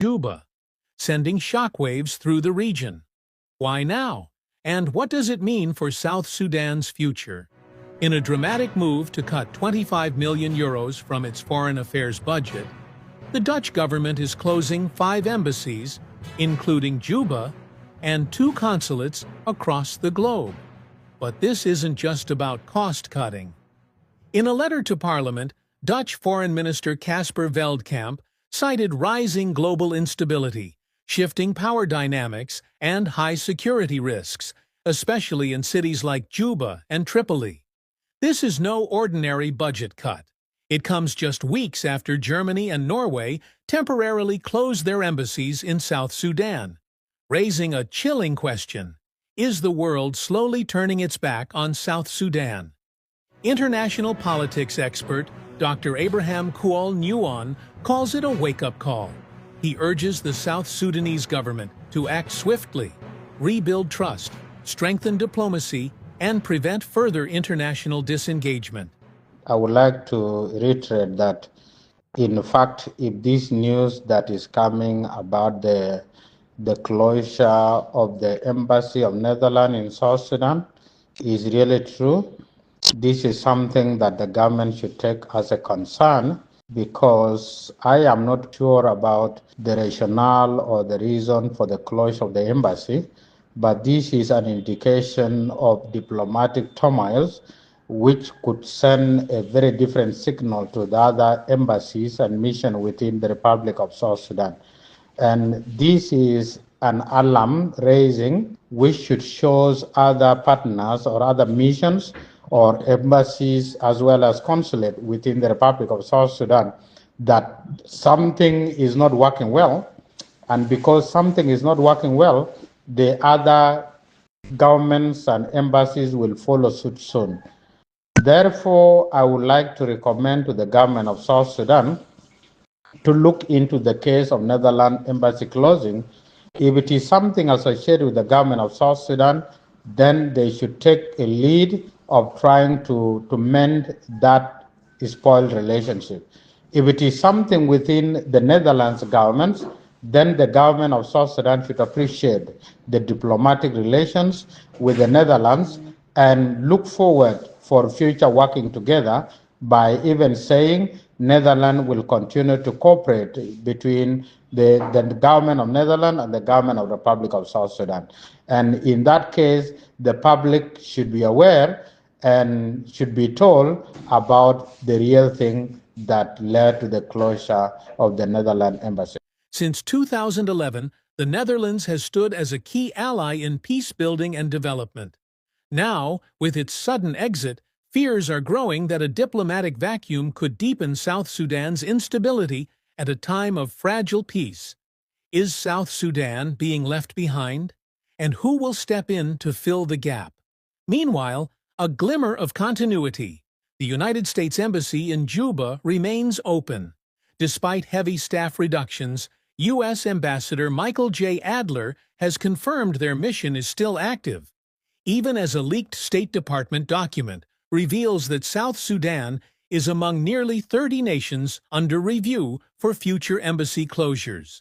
Juba, sending shockwaves through the region. Why now? And what does it mean for South Sudan's future? In a dramatic move to cut 25 million euros from its foreign affairs budget, the Dutch government is closing 5 embassies, including Juba, and 2 consulates across the globe. But this isn't just about cost-cutting. In a letter to Parliament, Dutch Foreign Minister Casper Veldkamp cited rising global instability, shifting power dynamics, and high security risks, especially in cities like Juba and Tripoli. This is no ordinary budget cut. It comes just weeks after Germany and Norway temporarily closed their embassies in South Sudan, raising a chilling question: is the world slowly turning its back on South Sudan? International politics expert Dr. Abraham Kual Nguyen calls it a wake-up call. He urges the South Sudanese government to act swiftly, rebuild trust, strengthen diplomacy, and prevent further international disengagement. I would like to reiterate that, in fact, if this news that is coming about the closure of the Embassy of Netherlands in South Sudan is really true, this is something that the government should take as a concern, because I am not sure about the rationale or the reason for the closure of the embassy, but this is an indication of diplomatic turmoils which could send a very different signal to the other embassies and missions within the Republic of South Sudan. And this is an alarm raising which should show other partners or other missions or embassies as well as consulate within the Republic of South Sudan that something is not working well. And because something is not working well, the other governments and embassies will follow suit soon. Therefore, I would like to recommend to the government of South Sudan to look into the case of Netherlands embassy closing. If it is something associated with the government of South Sudan, then they should take a lead of trying to mend that spoiled relationship. If it is something within the Netherlands government, then the government of South Sudan should appreciate the diplomatic relations with the Netherlands and look forward for future working together by even saying Netherlands will continue to cooperate between the government of Netherlands and the government of the Republic of South Sudan. And in that case, the public should be aware and should be told about the real thing that led to the closure of the Netherlands embassy. Since 2011, the Netherlands has stood as a key ally in peace building and development. Now, with its sudden exit, fears are growing that a diplomatic vacuum could deepen South Sudan's instability at a time of fragile peace. Is South Sudan being left behind? And who will step in to fill the gap? Meanwhile, a glimmer of continuity. The United States Embassy in Juba remains open. Despite heavy staff reductions, U.S. Ambassador Michael J. Adler has confirmed their mission is still active, even as a leaked State Department document reveals that South Sudan is among nearly 30 nations under review for future embassy closures.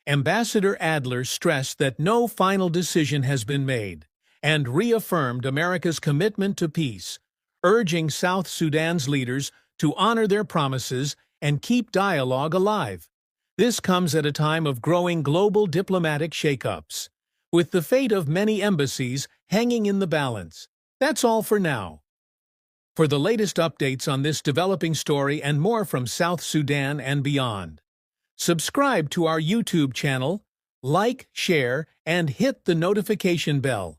Ambassador Adler stressed that no final decision has been made and reaffirmed America's commitment to peace, urging South Sudan's leaders to honor their promises and keep dialogue alive. This comes at a time of growing global diplomatic shakeups, with the fate of many embassies hanging in the balance. That's all for now. For the latest updates on this developing story and more from South Sudan and beyond, subscribe to our YouTube channel, like, share, and hit the notification bell.